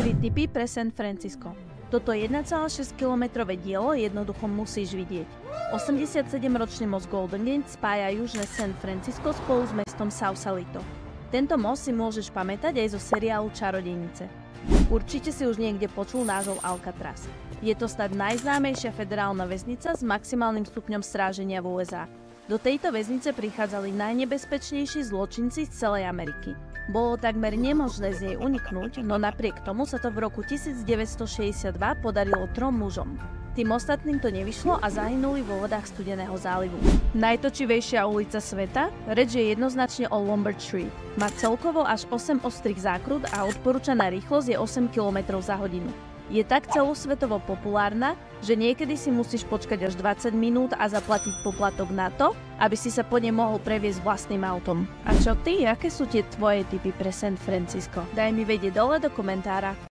3 tipy pre San Francisco. Toto 1,6-kilometrové dielo jednoducho musíš vidieť. 87-ročný most Golden Gate spája južné San Francisco spolu s mestom Sausalito. Tento most si môžeš pamätať aj zo seriálu Čarodejnice. Určite si už niekde počul názov Alcatraz. Je to snad najznámejšia federálna väznica s maximálnym stupňom stráženia v USA. Do tejto väznice prichádzali najnebezpečnejší zločinci z celej Ameriky. Bolo takmer nemožné z nej uniknúť, no napriek tomu sa to v roku 1962 podarilo 3 mužom. Tým ostatným to nevyšlo a zahynuli vo vodách Studeného zálivu. Najtočivejšia ulica sveta? Reč je jednoznačne o Lombard Street. Má celkovo až 8 ostrých zákrut a odporúčaná rýchlosť je 8 km za hodinu. Je tak celosvetovo populárna, že niekedy si musíš počkať až 20 minút a zaplatiť poplatok na to, aby si sa po nej mohol previesť vlastným autom. A čo ty? Aké sú tie tvoje tipy pre San Francisco? Daj mi vedieť dole do komentára.